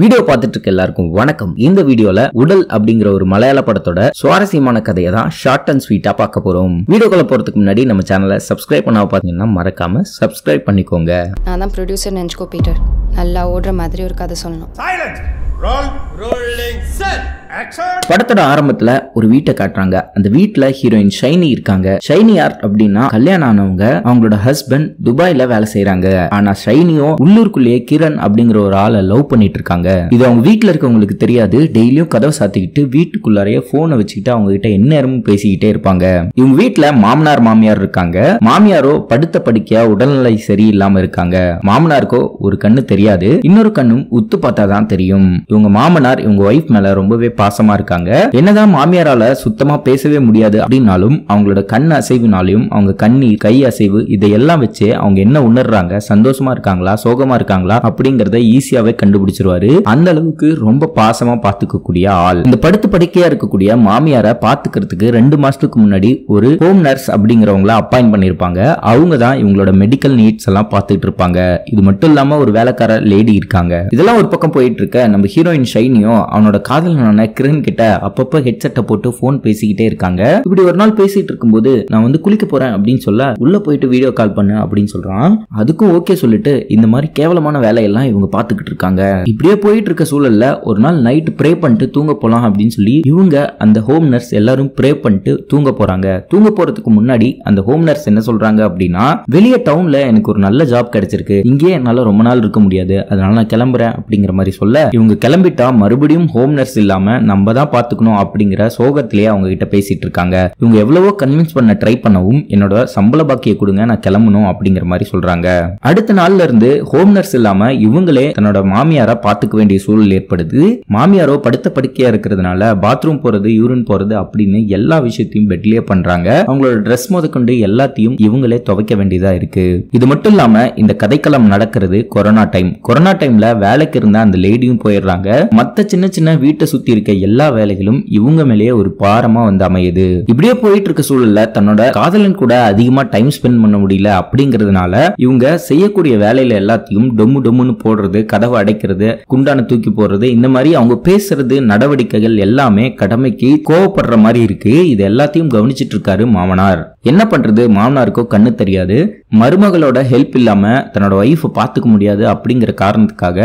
Video பார்த்துட்டு இருக்க எல்லாருக்கும் வணக்கம். இந்த வீடியோல உடல் அப்படிங்கிற ஒரு மலையாள படத்தோட சுவாரஸ்யமான கதையை தான் ஷார்ட் அண்ட் ஸ்வீட்டா பார்க்க போறோம். வீடியோக்குள்ள போறதுக்கு முன்னாடி நம்ம சேனலை சப்ஸ்கிரைப் பண்ணாம பாத்தீங்கன்னா மறக்காம சப்ஸ்கிரைப் பண்ணிக்கோங்க. நான் தான் ப்ரொடியூசர் நினைச்சுக்கோ பீட்டர். நல்லா ஓடுற மாதிரி ஒரு கதை சொல்லணும். படத்தோட ஆரம்பத்துல ஒரு வீட்டை காட்டுறாங்க. அந்த வீட்டுல ஹீரோயின் ஷைனி இருக்காங்க. ஷைனி யார் அப்படின்னா கல்யாணம் ஆனவங்க. அவங்களோட ஹஸ்பண்ட் துபாயில வேலை செய்யறாங்க. ஆனா ஷைனியும் உள்ளூருக்குள்ளேயே கிரண் அப்படிங்கிற ஒரு ஆளை லவ் பண்ணிட்டு இருக்காங்க. இது அவங்க வீட்டுல இருக்கவங்களுக்கு தெரியாது. டெய்லியும் கதவை சாத்திக்கிட்டு வீட்டுக்குள்ளாரையே போனை வச்சுக்கிட்டு அவங்க கிட்ட எந்நேரமும் பேசிக்கிட்டே இருப்பாங்க. இவங்க வீட்டுல மாமனார் மாமியார் இருக்காங்க. மாமியாரோ படுத்த படுக்கையா உடல்நிலை சரியில்லாம இருக்காங்க. மாமனாருக்கோ ஒரு கண்ணு தெரியாது, இன்னொரு கண்ணும் உத்து பார்த்தாதான் தெரியும். இவங்க மாமனார் இவங்க ஒய்ஃப் மேல ரொம்பவே பாசமா இருக்காங்க. என்னதான் மாமியாரால சுத்தமா பேசவே முடியாது அப்படின்னாலும் அவங்களோட கண் அசைவுனாலையும் அவங்க கண்ணீர் கை அசைவு இதையெல்லாம் வச்சு அவங்க என்ன உணர்றாங்க, சந்தோஷமா இருக்காங்களா சோகமா இருக்காங்களா அப்படிங்கறத ஈஸியாவே கண்டுபிடிச்சிருவாரு. அந்த அளவுக்கு ரொம்ப பாசமா பாத்துக்கக்கூடிய ஆள். இந்த படுத்து படுக்கையா இருக்கக்கூடிய மாமியாரை பாத்துக்கிறதுக்கு 2 மாசத்துக்கு முன்னாடி ஒரு ஹோம் நர்ஸ் அப்படிங்கிறவங்கள அப்பாயிண்ட் பண்ணிருப்பாங்க. அவங்க தான் இவங்களோட மெடிக்கல் நீட்ஸ் எல்லாம் பாத்துட்டு இருப்பாங்க. இது மட்டும் இல்லாம ஒரு வேலைக்கார லேடி இருக்காங்க. இதெல்லாம் ஒரு பக்கம் போயிட்டு இருக்க நம்ம ஹீரோயின் ஷைனியும் அவனோட காதலனான கிரண் கிட்ட அப்பப்ப ஹெட்செட்டை போட்டு போன் பேசிக்கிட்டே இருக்காங்க. இப்படி ஒரு நாள் பேசிட்டு இருக்கும்போது நான் வந்து குளிக்க போறேன் அப்படின்னு சொல்ல உள்ள போயிட்டு வீடியோ கால் பண்ணு அப்படின்னு சொல்றான். அதுக்கும் ஓகே சொல்லிட்டு இந்த மாதிரி கேவலமான வேலையெல்லாம் இவங்க பாத்துக்கிட்டு இருக்காங்க. இப்படியே போயிட்டு இருக்க சூழல்ல ஒரு நாள் நைட் ப்ரே பண்ணிட்டு தூங்க போலாம் அப்படின்னு சொல்லி இவங்க அந்த ஹோம் நர்ஸ் எல்லாரும் ப்ரே பண்ணிட்டு தூங்க போறாங்க. தூங்க போறதுக்கு முன்னாடி அந்த ஹோம் நர்ஸ் என்ன சொல்றாங்க அப்படின்னா, வெளியே டவுன்ல எனக்கு ஒரு நல்ல ஜாப் கிடைச்சிருக்கு, இங்கே என்னால ரொம்ப நாள் இருக்க முடியாது, அதனால நான் கிளம்புறேன் அப்படிங்கிற மாதிரி சொல்ல இவங்க கிளம்பிட்டா மறுபடியும் ஹோம் நர்ஸ் இல்லாம நம்ம தான் பாத்துக்கணும் அப்படிங்கிற சோகத்திலேயே அவங்க கிட்ட பேசிட்டு இருக்காங்க. இவங்க எவ்வளவோ கன்வின்ஸ் பண்ண ட்ரை பண்ணவும் என்னோட சம்பள பாக்கிய கொடுங்க, நான் கிளம்பணும் அப்படிங்கிற மாதிரி சொல்றாங்க. அடுத்த நாள்ல இருந்து ஹோம் நர்ஸ் இல்லாம இவங்களே தன்னோட மாமியாரை பாத்துக்க வேண்டிய சூழல் ஏற்படுது. மாமியாரோ படுத்த படுக்கையா இருக்கிறதுனால பாத்ரூம் போறது யூரின் போறது அப்படின்னு எல்லா விஷயத்தையும் பெட்லயே பண்றாங்க. அவங்களோட ட்ரெஸ் முதற்கொண்டு எல்லாத்தையும் இவங்களே துவைக்க வேண்டியதா இருக்கு. இது மட்டும் இல்லாம இந்த கதைக்களம் நடக்கிறது கொரோனா டைம். கொரோனா டைம்ல வேலைக்கு இருந்த அந்த லேடியும் போயிடுறாங்க. மத்த சின்ன சின்ன வீட்டை சுத்தி இருக்க எல்லா வேலைகளும் இவங்க மேலேயே ஒரு பாரமா வந்து அமையுது. இப்படியே போயிட்டு இருக்க சூழல்ல தன்னோட காதலன் கூட அதிகமா டைம் ஸ்பெண்ட் பண்ண முடியல அப்படிங்கறதுனால இவங்க செய்யக்கூடிய வேலையில எல்லாத்தையும் டொம்மு டொம்முன்னு போடுறது, கதவை அடைக்கிறது, குண்டான தூக்கி போடுறது, இந்த மாதிரி அவங்க பேசுறது நடவடிக்கைகள் எல்லாமே கடமைக்கு கோவப்படுற மாதிரி இருக்கு. இது எல்லாத்தையும் கவனிச்சிட்டு இருக்காரு மாமனார். என்ன பண்றது, மாமனாருக்கோ கண்ணு தெரியாது. மருமகளோட ஹெல்ப் இல்லாம தன்னோட ஒய்ஃபை பாத்துக்க முடியாது அப்படிங்கிற காரணத்துக்காக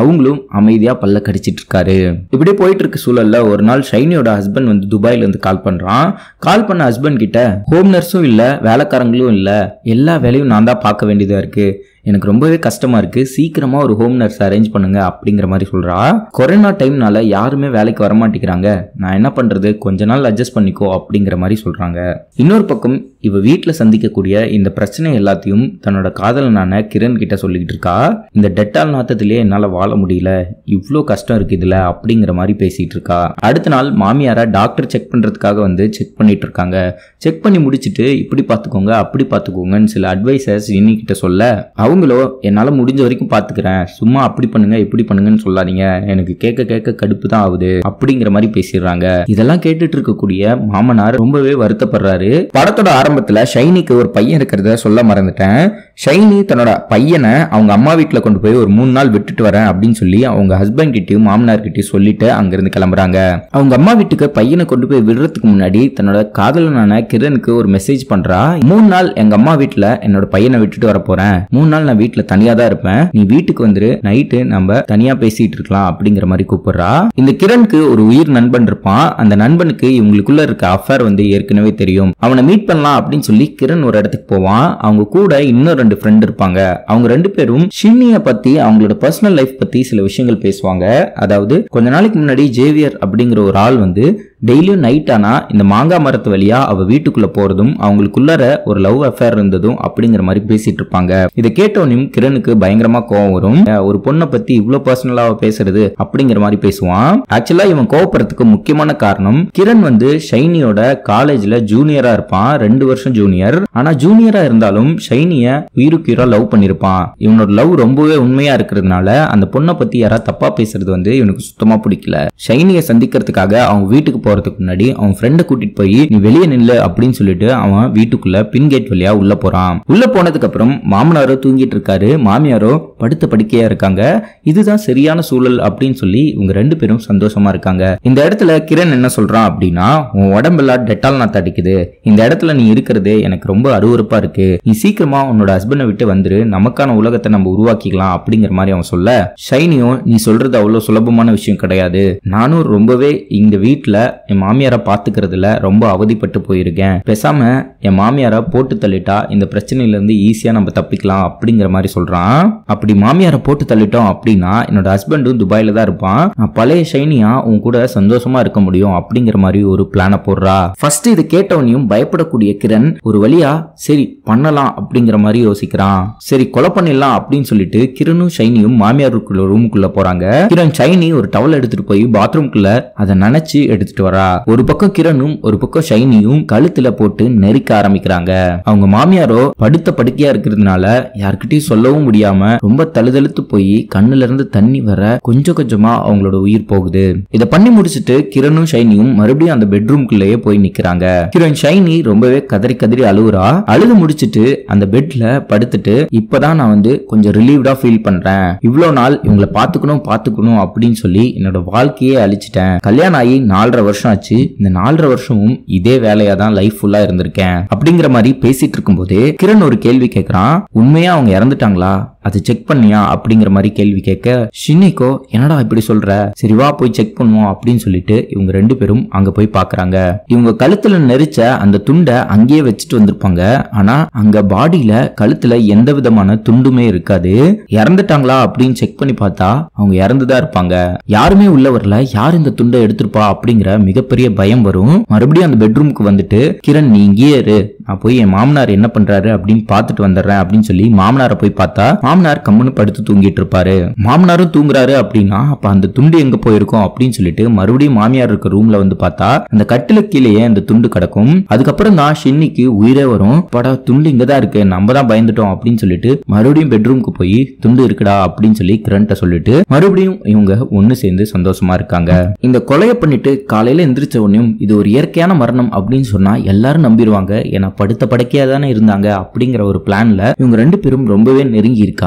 அவங்களும் அமைதியா பல்ல கடிச்சிட்டு இருக்காரு. இப்படி போயிட்டு இருக்க சூழல்ல ஒரு நாள் ஷைனியோட ஹஸ்பண்ட் வந்து துபாயில இருந்து கால் பண்றான். கால் பண்ண ஹஸ்பண்ட் கிட்ட ஹோம் நர்ஸும் இல்ல, வேலைக்காரங்களும் இல்ல, எல்லா வேலையும் நான் தான் பார்க்க வேண்டியதா இருக்கு, எனக்கு ரொம்பவே கஷ்டமா இருக்கு, சீக்கிரமா ஒரு ஹோம் நர்ஸ் அரேஞ்ச் பண்ணுங்க அப்படிங்கிற மாதிரி சொல்றா. கொரோனா டைம்னால யாருமே வேலைக்கு வரமாட்டேங்கிறாங்க, நான் என்ன பண்றது, கொஞ்ச நாள் அட்ஜஸ்ட் பண்ணிக்கோ அப்படிங்கிற மாதிரி சொல்றாங்க. இன்னொரு பக்கம் இவ வீட்டுல சந்திக்கக்கூடிய இந்த பிரச்சனை எல்லாத்தையும் தன்னோட காதலனான கிரண் கிட்ட சொல்லிட்டு இருக்கா. இந்த டெட்டால் நாத்தத்திலேயே என்னால வாழ முடியல, இவ்வளோ கஷ்டம் இருக்கு இதுல அப்படிங்கிற மாதிரி பேசிட்டு இருக்கா. அடுத்த நாள் மாமியார டாக்டர் செக் பண்றதுக்காக வந்து செக் பண்ணிட்டு இருக்காங்க. செக் பண்ணி முடிச்சுட்டு இப்படி பாத்துக்கோங்க அப்படி பாத்துக்கோங்கன்னு சில அட்வைசர்ஸ் இன்னிக்கிட்ட சொல்ல அவங்களோ என்னால முடிஞ்ச வரைக்கும் பாத்துக்கிறேன், சும்மா அப்படி பண்ணுங்க இப்படி பண்ணுங்கன்னு சொல்லாதீங்க, எனக்கு கேட்க கேட்க கடுப்பு தான் ஆகுது அப்படிங்கிற மாதிரி பேசிடுறாங்க. இதெல்லாம் கேட்டுட்டு இருக்கக்கூடிய மாமனார் ரொம்பவே வருத்தப்படுறாரு. படத்தோட ஆரம்பத்துல ஷைனிக்கு ஒரு பையன் இருக்கிறத சொல்ல மறந்துட்டேன். ஷைனி தன்னோட பையனை அவங்க அம்மா வீட்டுல கொண்டு போய் ஒரு 3 நாள் விட்டுட்டு வரேன் அப்படின்னு சொல்லி அவங்க ஹஸ்பண்ட் கிட்டயும் மாமனார் கிட்டயும் சொல்லிட்டு அங்கிருந்து கிளம்புறாங்க. அவங்க அம்மா வீட்டுக்கு பையனை கொண்டு போய் விடுறதுக்கு முன்னாடி தன்னோட காதலனான கிரனுக்கு ஒரு மெசேஜ் பண்றா. 3 நாள் எங்க அம்மா வீட்டுல என்னோட பையனை விட்டுட்டு வர போறேன், 3 நாள் நான் வீட்டுல தனியா தான் இருப்பேன், நீ வீட்டுக்கு வந்துரு, நைட்டு நம்ம தனியா பேசிட்டு இருக்கலாம் அப்படிங்கிற மாதிரி கூப்பிடுறா. இந்த கிரனுக்கு ஒரு உயிர் நண்பன் இருப்பான். அந்த நண்பனுக்கு இவங்களுக்குள்ள இருக்க அஃபேர் வந்து ஏற்கனவே தெரியும். அவனை மீட் பண்ணலாம் அப்படின்னு சொல்லி கிரண் ஒரு இடத்துக்கு போவான். அவங்க கூட இன்னும் 2 ஃப்ரெண்ட் இருப்பாங்க. அவங்க 2 பேரும் ஷின்னிய பத்தி அவங்களோட பர்சனல் லைஃப் பத்தி சில விஷயங்கள் பேசுவாங்க. அதாவது கொஞ்ச நாளைக்கு முன்னாடி ஜேவியர் அப்படிங்கிற ஒரு ஆள் வந்து டெய்லியும் நைட் ஆனா இந்த மாங்காய் மரத்து வழியா அவ வீட்டுக்குள்ள போறதும் அவங்களுக்குள்ளார ஒரு லவ் அஃபேர் இருந்ததும் அப்படிங்கிற மாதிரி பேசிட்டு இருப்பாங்க. இதை கேட்டோன்னும் கிரனுக்கு பயங்கரமா கோவம் வரும். ஒரு பொண்ணை பத்தி இவ்வளவு பர்சனலா பேசுறது அப்படிங்கிற மாதிரி பேசுவான். ஆக்சுவலா இவன் கோவப்படுறதுக்கு முக்கியமான காரணம் கிரண் வந்து ஷைனியோட காலேஜ்ல ஜூனியரா இருப்பான், 2 வருஷம் ஜூனியர். ஆனா ஜூனியரா இருந்தாலும் ஷைனிய உயிருக்கு உயிரா லவ் பண்ணிருப்பான். இவனோட லவ் ரொம்பவே உண்மையா இருக்கிறதுனால அந்த பொண்ணை பத்தி யாராவது தப்பா பேசுறது வந்து இவனுக்கு சுத்தமா பிடிக்கல. ஷைனிய சந்திக்கிறதுக்காக அவங்க வீட்டுக்கு போறதுக்கு முன்னாடி அவன் ஃப்ரெண்டை கூட்டிட்டு போய் நீ வெளியே நில்லு அப்படின்னு சொல்லிட்டு அவன் வீட்டுக்குள்ள பின் கேட் வழியா உள்ள போறான். உள்ள போனதுக்கு அப்புறம் மாமனாரோ தூங்கிட்டு இருக்காரு, மாமியாரோ படுத்த படுக்கையா இருக்காங்க. இதுதான் சரியான சூழல் அப்படின்னு சொல்லி இவங்க ரெண்டு பேரும் சந்தோஷமா இருக்காங்க. இந்த இடத்துல கிரண் என்ன சொல்றான் அப்படின்னா, உன் உடம்பெல்லாம் டெட்டால் நாத்து அடிக்குது, இந்த இடத்துல நீ இருக்கிறது எனக்கு ரொம்ப அருவருப்பா இருக்கு, நீ சீக்கிரமா உன்னோட ஹஸ்பண்டை விட்டு வந்துரு, நமக்கான உலகத்தை நம்ம உருவாக்கிக்கலாம் அப்படிங்கிற மாதிரி அவன் சொல்ல, ஷைனியும் நீ சொல்றது அவ்வளவு சுலபமான விஷயம் கிடையாது, நானும் ரொம்பவே இந்த வீட்டுல என் மாமியாரை பாத்துக்கிறதுல ரொம்ப அவதிப்பட்டு போயிருக்கேன், பேசாம என் மாமியாரை போட்டு தள்ளிட்டா இந்த பிரச்சனையில இருந்து ஈஸியா நம்ம தப்பிக்கலாம் அப்படிங்கிற மாதிரி சொல்றான். அப்படி மாமியாரை போட்டு தள்ளிட்டோம் அப்படின்னா என்னோட ஹஸ்பண்டும் துபாயில தான் இருப்பான், நான் பழைய ஷைனியா உன் கூட சந்தோஷமா இருக்க முடியும் அப்படிங்கிற மாதிரி ஒரு பிளான போடுறா. ஃபர்ஸ்ட் இது கேட்டவனையும் பயப்படக்கூடிய கிரண் ஒரு வழியா சரி பண்ணலாம் அப்படிங்கிற மாதிரி யோசிக்கிறான். சரி கொலை பண்ணிடலாம் அப்படின்னு சொல்லிட்டு கிரணும் ஷைனியும் மாமியாருக்குள்ள ரூமுக்குள்ள போறாங்க. கிரண் ஷைனி ஒரு டவல் எடுத்துட்டு போய் பாத்ரூம்குள்ள அதை நினைச்சு எடுத்துட்டு வரா. ஒரு பக்கம் கிரணும் ஒரு பக்கம் ஷைனியும் கழுத்துல போட்டு நெரிக்க ஆரம்பிக்கிறாங்க. அவங்க மாமியாரோ படுத்த படுக்கையா இருக்கிறதுனால யார்கிட்டயும் சொல்லவும் முடியாம ரொம்ப தழுதழுத்து போய் கண்ணுல இருந்து தண்ணி வர கொஞ்சம் கொஞ்சமா அவங்களோட உயிர் போகுது. இத பண்ணி முடிச்சிட்டு கிரணும் ஷைனியும் மறுபடியும் அந்த பெட்ரூம்குள்ளேயே போய் நிக்கிறாங்க. கிரண் ஷைனி ரொம்பவே கதறி கதறி அழுகுறா. அழுது முடிச்சிட்டு அந்த பெட்ல படுத்துட்டு இப்பதான் நான் வந்து கொஞ்சம் ரிலீவ்டா ஃபீல் பண்றேன், இவ்வளவு நாள் இவங்களை பாத்துக்கணும் அப்படின்னு சொல்லி என்னோட வாழ்க்கையே அழிச்சிட்டேன், கல்யாணம் ஆகி 4.5 வருஷம் ஆச்சு, இந்த 4.5 வருஷமும் இதே வேலையா தான் லைஃப் ஃபுல்லா இருந்திருக்கேன் அப்படிங்கிற மாதிரி பேசிட்டு இருக்கும் போதே கிரண் ஒரு கேள்வி கேட்கறான். உண்மையா அவங்க இறந்துட்டாங்களா, அது செக் பண்ணியா அப்படிங்கிற மாதிரி கேள்வி கேட்க ஷினிகோ என்னடா இப்படி சொல்ற, சரி வா போய் செக் பண்ணுவோம் அப்படின்னு சொல்லிட்டு இவங்க ரெண்டு பேரும் அங்க போய் பாக்குறாங்க. இவங்க கழுத்துல நெரிச்ச அந்த துண்டை அங்கேயே வச்சுட்டு வந்திருப்பாங்க. ஆனா அங்க பாடியில கழுத்துல எந்த விதமான துண்டுமே இருக்காது. இறந்துட்டாங்களா அப்படின்னு செக் பண்ணி பார்த்தா அவங்க இறந்துதான் இருப்பாங்க. யாருமே உள்ள வரல, யார் இந்த துண்டை எடுத்திருப்பா அப்படிங்கிற மிகப்பெரிய பயம் வரும். மறுபடியும் அந்த பெட்ரூமுக்கு வந்துட்டு கிரண் நீ இங்கேயே இரு, நான் போய் என் மாமனார் என்ன பண்றாரு அப்படின்னு பாத்துட்டு வந்துடுறேன் அப்படின்னு சொல்லி மாமனாரை போய் பார்த்தா மாமனார் கம்முன்னு படுத்து தூங்கிட்டு இருப்பாரு. மாமனாரும் தூங்குறாரு அப்படின்னா அப்ப அந்த துண்டு எங்க போயிருக்கும் அப்படின்னு சொல்லிட்டு மறுபடியும் மாமியார் இருக்க ரூம்ல வந்து பார்த்தா அந்த கட்டில கீழேயே அந்த துண்டு கிடக்கும். அதுக்கப்புறம் தான் ஷின்னிக்கு உயிரே வரும். படா துண்டு இங்கதான் இருக்கு, நம்ம தான் பயந்துட்டோம் அப்படின்னு சொல்லிட்டு மறுபடியும் பெட்ரூமுக்கு போய் துண்டு இருக்குடா அப்படின்னு சொல்லி கிரண்ட்ட சொல்லிட்டு மறுபடியும் இவங்க ஒண்ணு சேர்ந்து சந்தோஷமா இருக்காங்க. இந்த கொலையை பண்ணிட்டு காலையில எந்திரிச்ச உடனே இது ஒரு இயற்கையான மரணம் அப்படின்னு சொன்னா எல்லாரும் நம்பிடுவாங்க, ஏன்னா படுத்த படுக்கையா தானே இருந்தாங்க அப்படிங்கிற ஒரு பிளான்ல இவங்க ரெண்டு பேரும் ரொம்பவே நெருங்கி இருக்காங்க.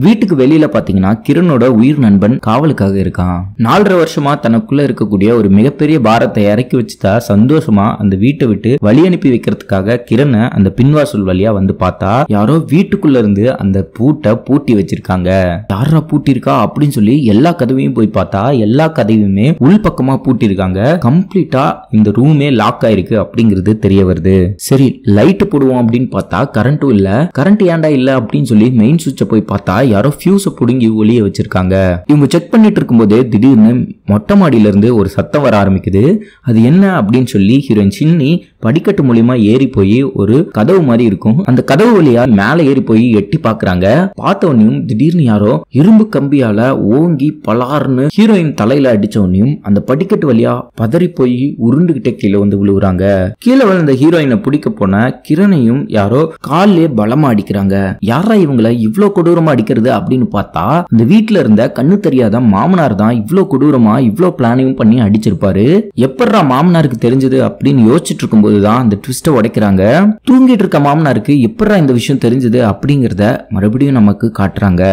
வீட்டுக்கு வெளியில பாத்தீங்கன்னா கிரனோட உயிர் நண்பன் காவலுக்காக இருக்கான். 4.5 வருஷமா தனக்குள்ள இருக்கக்கூடிய ஒரு மிகப்பெரிய பாரத்தை இறக்கி வச்சுட்டா சந்தோஷமா அந்த வீட்டை விட்டு வழி அனுப்பி வைக்கிறதுக்காக கிரண அந்த பின்வாசல் வழியா வந்து பார்த்தா யாரோ வீட்டுக்குள்ள இருந்து அந்த பூட்டை பூட்டி வச்சிருக்காங்க. யாரா பூட்டி இருக்கா அப்படின்னு சொல்லி எல்லா கதவையும் போய் பார்த்தா எல்லா கதவையுமே உள் பக்கமா பூட்டி இருக்காங்க. கம்ப்ளீட்டா இந்த ரூமே லாக் ஆயிருக்கு அப்படிங்கிறது தெரிய வருது. சரி லைட் போடுவோம் அப்படின்னு பார்த்தா கரண்ட்டும் இல்ல. கரண்ட் ஏன்டா இல்ல அப்படின்னு சொல்லி மெயின் சுவிட்சை போய் பார்த்தா யாரோ ஃபியூஸை புடுங்கி ஒளிய வச்சிருக்காங்க. இவங்க செக் பண்ணிட்டு இருக்கும் போதே திடீர்னு மொட்டை மாடியில இருந்து ஒரு சத்தம் வர ஆரம்பிக்குது. அது என்ன அப்படின்னு சொல்லி ஹீரோயின் சின்னி படிக்கட்டு மூலியமா ஏறி போய் ஒரு கதவு மாதிரி இருக்கும், அந்த கதவு வழியா மேல ஏறி போய் எட்டி பாக்குறாங்க. பார்த்தவனையும் திடீர்னு யாரோ இரும்பு கம்பியால ஓங்கி பலார்னு ஹீரோயின் தலையில அடிச்சவனையும் அந்த படிக்கட்டு வழியா பதறி போய் உருண்டுகிட்டே கீழே வந்து விழுவுறாங்க. கீழே விழுந்த ஹீரோயினை பிடிக்க போன கிரணையும் யாரோ காலிலே பலமா அடிக்கிறாங்க. யாரா இவங்களை இவ்வளவு கொடூரமா அடிக்கிறது அப்படின்னு பார்த்தா அந்த வீட்டுல இருந்த கண்ணு தெரியாத மாமனார் தான் இவ்வளவு கொடூரமா இவ்வளவு பிளானிங் பண்ணி அடிச்சிருப்பாரு. எப்படா மாமனாருக்கு தெரிஞ்சது அப்படின்னு யோசிச்சுட்டு இருக்கும் போதுதான் அந்த ட்விஸ்ட உடைக்கிறாங்க. தூங்கிட்டு இருக்க மாமனாருக்கு எப்படா இந்த விஷயம் தெரிஞ்சது அப்படிங்கறத மறுபடியும் நமக்கு காட்டுறாங்க.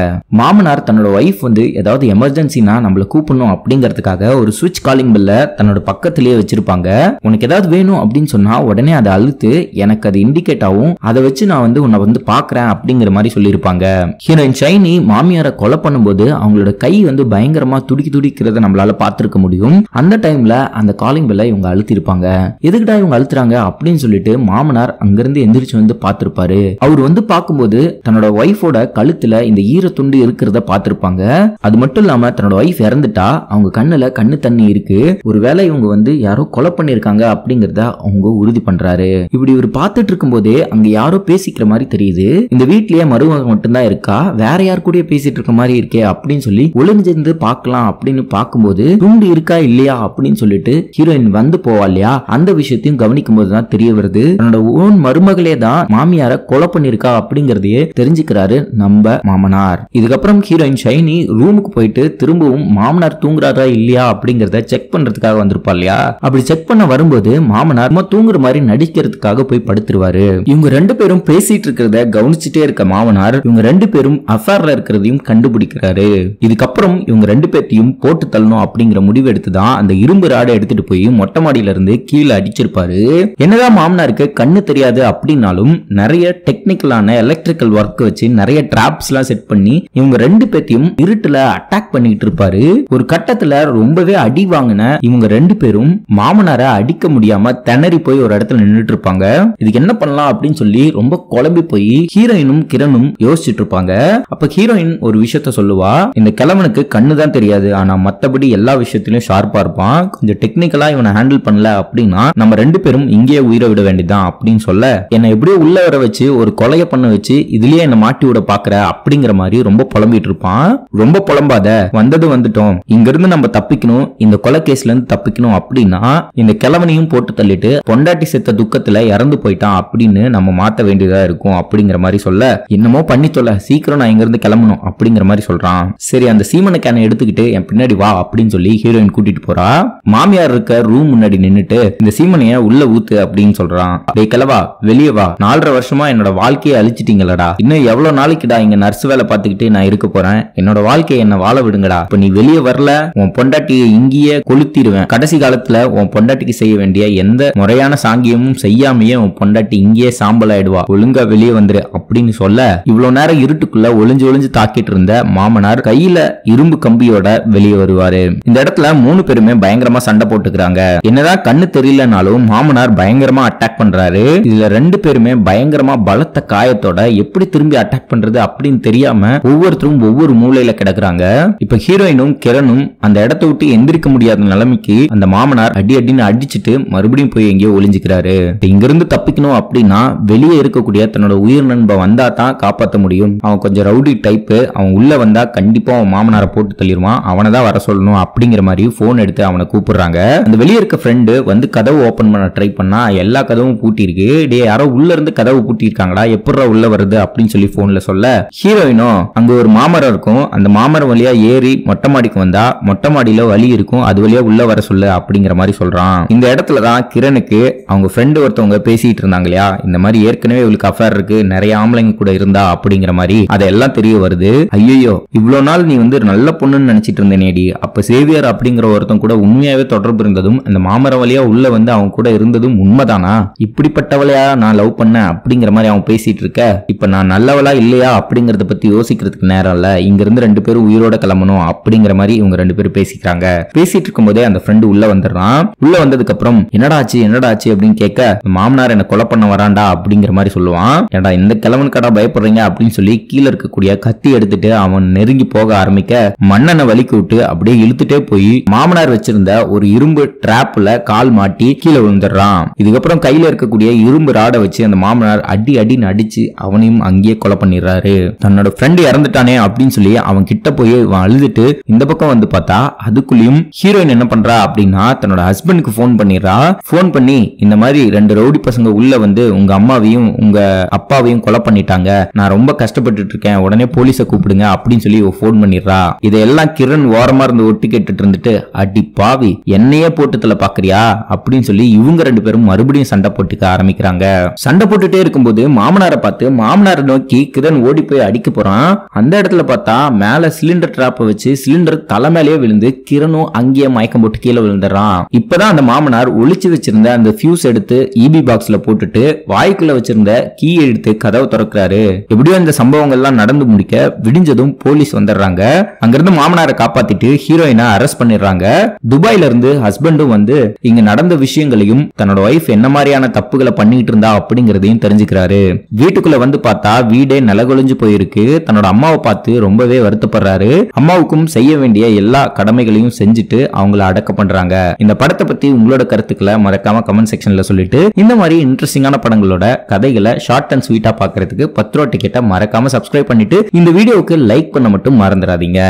மாமனார் தன்னோட வைஃப் வந்து ஏதாவது எமர்ஜென்சினா நம்மள கூப்பிடணும் அப்படிங்கறதுக்காக ஒரு சுவிட்ச் காலிங் பெல்ல தன்னோட பக்கத்திலேயே வச்சிருப்பாங்க. உனக்கு ஏதாவது வேணும் அப்படின்னு சொன்னா உடனே அதை அழுத்து எனக்கு அது இண்டிகேட் ஆகும், அதை வச்சு நான் வந்து உன்னை வந்து பாக்குறேன் அப்படிங்கிற மாதிரி சொல்லியிருப்பாங்க. ஹீரோயின் ஷைனி மாமியாரை கொலை பண்ணும்போது அவங்களோட கை வந்து பயங்கரமா துடிக்கிறத நம்மளால பார்த்திருக்க முடியும். அந்த டைம்ல அந்த காலிங் பெல்ல இவங்க அழுத்திருப்பாங்க. எதுக்குடா இவங்க அழுத்துறாங்க அப்படின்னு சொல்லிட்டு மாமனார் அங்கிருந்து எந்திரிச்சு வந்து பார்த்திருப்பாரு. அவர் வந்து பார்க்கும்போது தன்னோட ஒய்ஃபோட கழுத்துல இந்த ஈர துண்டு இருக்கிறத பார்த்திருப்பாங்க. அது மட்டும் இல்லாம தன்னோட ஒய்ஃப் இறந்துட்டா அவங்க கண்ணுல கண்ணு தண்ணி இருக்கு, ஒருவேளை இவங்க வந்து யாரோ கொலை பண்ணிருக்காங்க அப்படிங்கறத அவங்க உறுதி பண்றாரு. இப்படி இவர் பார்த்துட்டு இருக்கும் போதே அங்க யாரோ பேசிக்கிற மாதிரி தெரியுது. இந்த வீட்லயே மருமக மட்டும்தான் இருக்கா, வேற யார் கூட பேசிட்டு இருக்க மாதிரி இருக்கே அப்படின்னு சொல்லி ஒளிஞ்சிருந்து பார்க்கலாம் அப்படின்னு பார்க்கும்போது போது துண்டு இருக்கா இல்லையா அப்படின்னு சொல்லிட்டு ஹீரோயின் வந்து போவா இல்லையா, அந்த விஷயத்தையும் கவனிக்கும் போதுதான் தெரிய வருது தன்னோட ஓன் மருமகளே தான் மாமியார கொலை பண்ணிருக்கா அப்படிங்கறதையே தெரிஞ்சுக்கிறாரு நம்ம மாமனார். இதுக்கப்புறம் ஹீரோயின் ஷைனி ரூமுக்கு போயிட்டு திரும்பவும் மாமனார் தூங்குறாரா இல்லையா அப்படிங்கறத செக் பண்றதுக்காக வந்திருப்பா இல்லையா. அப்படி செக் பண்ண வரும்போது மாமனார் தூங்குற மாதிரி நடிக்கிறதுக்காக போய் படுத்துருவாரு. இவங்க ரெண்டு பேரும் பேசிட்டு இருக்கிறத கவனிச்சுட்டே இருக்க மாமனார் இவங்க ரெண்டு பேரும் அஃபேர்ல இருக்கிறதையும் கண்டுபிடிக்கிறாரு. இதுக்கப்புறம் இவங்க ரெண்டு பேர்த்தையும் போட்டு தள்ளணும் அப்படிங்கிற முடிவு எடுத்துதான் அந்த இரும்பு ராடை எடுத்துட்டு போய் மொட்டை மாடியில இருந்து கீழே அடிச்சிருப்பாரு. என்னதான் மாமனாருக்கு கண்ணு தெரியாது அப்படின்னாலும் நிறைய டெக்னிக்கலான எலக்ட்ரிக்கல் ஒர்க் வச்சு நிறைய டிராப்ஸ் எல்லாம் செட் பண்ணி இவங்க ரெண்டு பேர்த்தையும் இருட்டுல அட்டாக் பண்ணிட்டு இருப்பாரு. ஒரு கட்டத்துல ரொம்பவே அடி வாங்கின இவங்க ரெண்டு பேரும் மாமனாரை அடிக்க முடியாம திணறி போய் ஒரு இடத்துல நின்றுட்டு இருப்பாங்க. இதுக்கு என்ன பண்ணலாம் அப்படின்னு சொல்லி ரொம்ப குழம்பி போய் ஹீரோயினும் கிரணும் யோசிச்சுட்டு இருப்பாங்க. அப்ப ஹீரோயின் ஒரு விஷயத்த சொல்லுவா, இந்த கிழவனுக்கு கண்ணு தான் தெரியாது, ஆனா மத்தபடி எல்லா விஷயத்திலும் ஷார்ப்பா இருப்பான், கொஞ்சம் டெக்னிக்கலா இவனை ஹேண்டில் பண்ணல அப்படின்னா நம்ம ரெண்டு பேரும் இங்கேயே உயிரை விட வேண்டியதான் அப்படின்னு சொல்ல, என்ன எப்படியோ உள்ள வர வச்சு ஒரு கொலையை பண்ண வச்சு இதுலயே என்ன மாட்டி விட பாக்குற அப்படிங்கிற மாதிரி ரொம்ப புலம்பிட்டு இருப்பான். ரொம்ப புலம்பாத, வந்தது வந்துட்டோம், இங்க இருந்து நம்ம தப்பிக்கணும், இந்த கொலை கேஸ்ல இருந்து தப்பிக்கணும் அப்படின்னா இந்த கிழவனையும் போட்டு தள்ளிட்டு பொண்டாட்டி செத்த துக்கத்துல இறந்து போயிட்டான் அப்படின்னு நம்ம மாத்த வேண்டியதா இருக்கும் அப்படிங்கிற மாதிரி சொல்ல, என்னமோ பண்ணி தொலை, சீக்கிரம் நான் இங்க இருந்து கிளம்பணும் அப்படிங்கிற மாதிரி சொல்றான். சரி அந்த சீமனை கேனை எடுத்துக்கிட்டு என் பின்னாடி வா அப்படின்னு சொல்லி ஹீரோயின் கூட்டிட்டு போறா. மாமியார் இருக்க ரூம் முன்னாடி நின்னுட்டு இந்த சீமனைய உள்ள ஊத்து அப்படின்னு சொல்றான். டேய் கிழவா வெளியே வா, 4.5 வருஷமா என்னோட வாழ்க்கையை அழிச்சிட்டீங்களடா, இன்னும் எவ்வளவு நாளைக்குடா இங்க நர்ஸ் வேலை பார்த்துக்கிட்டு நான் இருக்க போறேன், என்னோட வாழ்க்கையை என்ன வாழ விடுங்கடா, இப்ப நீ வெளியே வரல உன் பொண்டாட்டியை இங்கேயே கொளுத்திடுவேன், கடைசி காலத்துல உன் பொண்டாட்டிக்கு செய்ய வேண்டிய எந்த முறையான சாங்கியமும் செய்யாமையே உன் பொண்டாட்டி இங்கேயே சாம்பல் ஆயிடுவா, ஒழுங்கா வெளியே வந்துரு அப்படின்னு சொல்ல, இவ்வளவு நேரம் இருட்டுக்குள்ள ஒளிஞ்சு ஒளிஞ்சு தாக்கிட்டு இருந்த மாமனார் கையில இரும்பு கம்பியோட வெளியே வருவாரு. இந்த இடத்துல 3 பேருமே பயங்கரமா சண்டை போட்டுக்கிறாங்க. என்னதான் கண்ணு தெரியலனாலும் மாமனார் பயங்கரமா அட்டாக் பண்றாரு. இதுல 2 பேருமே பயங்கரமா பலத்த காயத்தோட எப்படி திரும்பி அட்டாக் பண்றது அப்படின்னு தெரியாம ஒவ்வொருத்தரும் ஒவ்வொரு மூலையில கிடக்குறாங்க. இப்ப ஹீரோயினும் கிரணும் அந்த இடத்தை விட்டு எந்திரிக்க முடியாத நிலைமைக்கு அந்த மாமனார் அடி அடின்னு அடிச்சுட்டு மறுபடியும் போய் எங்கேயோ ஒளிஞ்சுக்கிறாரு. இங்க இருந்து தப்பிக்கணும் அப்படின்னா வெளியே இருக்கக்கூடிய தன்னோட உயிர் நண்ப வந்தா தான் காப்பாற்ற முடியும். அவன் கொஞ்சம் ரவுடி டைப், அவன் உள்ள வந்தா கண்டிப்பா அவன் மாமனாரை போட்டு தள்ளிடுவான், அவனை தான் வர சொல்லணும் அப்படிங்கிற மாதிரி போன் எடுத்து அவனை கூப்பிடுறாங்க. அந்த வெளியே இருக்க ஃப்ரெண்டு வந்து கதவு ஓபன் பண்ண ட்ரை பண்ணா எல்லா கதவும் பூட்டி இருக்கு. டே யாரோ உள்ள இருந்து கதவு பூட்டி இருக்காங்கடா, எப்படா உள்ள வருது அப்படின்னு சொல்லி போன்ல சொல்ல, ஹீரோயினும் அங்க ஒரு மாமரம் இருக்கும், அந்த மாமரம் வழியா ஏறி மொட்டை மாடிக்கு வந்தா மொட்டை மாடியில வழி இருக்கும், அது வழியா உள்ள வர சொல்லு அப்படிங்கிற மாதிரி சொல்றான். இந்த இடத்துலதான் கிரணுக்கு அவங்க ஃப்ரெண்டு ஒருத்தவங்க பேசிட்டு இருந்தாங்க இல்லையா, இந்த மாதிரி ஏற்கனவே இவளுக்கு அஃபேர் இருக்கு, நிறைய ஆம்பளைங்க கூட இருந்தா அப்படிங்கிற மாதிரி அதெல்லாம் தெரிய வருது. ஐயோ இவ்வளவு நாள் நீ வந்து நல்ல பொண்ணுன்னு நினைச்சிட்டு இருந்தேனேடி, அப்ப சேவியர் அப்படிங்கிற ஒருத்தன் கூட உண்மையாவே தொடர்பு இருந்ததும் அந்த மாமரம் வழியா உள்ள வந்து அவங்க கூட இருந்ததும் உண்மைதானா, இப்படிப்பட்டவளையா நான் லவ் பண்ண அப்படிங்கிற மாதிரி அவன் பேசிட்டு இருக்க, இப்ப நான் நல்லவளா இல்லையா அப்படிங்கறத பத்தி யோசிக்கிறதுக்கு நேரம் இல்ல, இங்க இருந்து 2 பேரும் உயிரோட கிளம்பணும் அப்படிங்கிற மாதிரி இவங்க 2 பேரும் பேசிக்கிறாங்க. பேசிட்டு இருக்கும் போதே அந்த ஃப்ரெண்டு உள்ள வந்துடுறான். உள்ள வந்ததுக்கு அப்புறம் என்னடாச்சு அப்படின்னு கேட்க, மாமனார் என்ன கொலை பண்ண வராண்டா அப்படிங்கிற மாதிரி சொல்லுவான். ஏடா இந்த கிழவனுக்கடா பயப்படுறீங்க அப்படின்னு சொல்லி கீழே இருக்கக்கூடிய கத்தி எடுத்துட்டு அவன் நெருங்கி போக ஆரம்பிக்க மண்ணனை வலிக்கு விட்டு அப்படியே இழுத்துட்டே போய் மாமனார் வச்சிருந்த ஒரு இரும்பு டிராப்ல கால் மாட்டி கீழே விழுந்துடுறான். இதுக்கப்புறம் கையில இருக்கக்கூடிய இரும்பு ராடை வச்சு அந்த மாமனார் அடி அடின்னு அடிச்சு அவனையும் அங்கேயே கொலை பண்ணிடுறாரு. தன்னோட ஃப்ரெண்டு இறந்துட்டானே அப்படின்னு சொல்லி அவன் கிட்ட போய் அழுதுட்டு இந்த பக்கம் வந்து பார்த்தா அதுக்குள்ளயும் ஹீரோயின் என்ன பண்றா அப்படின்னா தன்னோட ஹஸ்பண்டுக்கு போன் பண்ணிடுறா. போன் பண்ணி இந்த மாதிரி 2 ரவுடி பசங்க உள்ள வந்து உங்க அம்மாவையும் உங்க அப்பாவையும் கொலை பண்ணிட்டாங்க, நான் ரொம்ப கஷ்டப்பட்டு இருக்கேன், உடனே போலீஸை கூப்பிடுங்க அப்படின்னு சொல்லி போன் பண்ணிடுறா. இதெல்லாம் கிரண் ஓரமா இருந்து ஒட்டு கேட்டுட்டு இருந்துட்டு, அடி பாவி என்னையே போட்டு தள்ள பாக்குறியா அப்படின்னு சொல்லி இவங்க 2 பேரும் மறுபடியும் சண்டை போட்டுக்க ஆரம்பிக்கிறாங்க. சண்டை போட்டுட்டே இருக்கும்போது மாமனாரை பார்த்து மாமனாரை நோக்கி கிரண் ஓடி போய் அடிக்க போறான். அந்த இடத்துல பார்த்தா மேல சிலிண்டர் டிராப்பை வச்சு சிலிண்டர் தலை மேலேயே விழுந்து கிரணும் அங்கேயே மயக்கம் போட்டு கீழே விழுந்துறான். இப்பதான் அந்த மாமனார் ஒளிச்சு வச்சிருந்த அந்த ஃபியூஸ் எடுத்து இபி பாக்ஸ்ல போட்டுட்டு வாய்க்குள்ள வச்சிருந்த கீ எடுத்து கதவை திறக்கிறாரு. எப்படியோ இந்த சம்பவங்கள்லாம் நடந்து முடிக்க விடிஞ்சதும் போலீஸ் வந்துடுறாங்க. அங்கிருந்து மாமனாரை காப்பாத்திட்டு ஹீரோயினை அரெஸ்ட் பண்ணிடுறாங்க. துபாயில இருந்து ஹஸ்பண்டும் வந்து இங்க நடந்த விஷயங்களையும் தன்னோட ஒய்ஃப் என்ன மாதிரியான தப்புகளை பண்ணிட்டு இருந்தா அப்படிங்கறதையும் தெரிஞ்சுக்கிறாரு. வீட்டுக்குள்ள வந்து பார்த்தா வீடே நிலகுலைஞ்சு போயிருக்கு. தன்னோட அம்மாவை பார்த்து ரொம்பவே வருத்தப்படுறாரு. அம்மாவுக்கும் செய்ய வேண்டிய எல்லா கடமைகளையும் செஞ்சுட்டு அவங்கள அடக்க பண்றாங்க. இந்த படத்தை பத்தி உங்களோட கருத்துக்களை மறக்காம கமெண்ட் செக்ஷன்ல சொல்லிட்டு இந்த மாதிரி இன்ட்ரெஸ்டிங்கான படங்களோட கதைகளை ஷார்ட் அண்ட் ஸ்வீட்டா பாக்குறதுக்கு 10 ரூபா டிக்கெட்டை மறக்காம சப்ஸ்கிரைப் பண்ணிட்டு இந்த வீடியோவுக்கு லைக் பண்ண மட்டும் மறந்துடாதீங்க.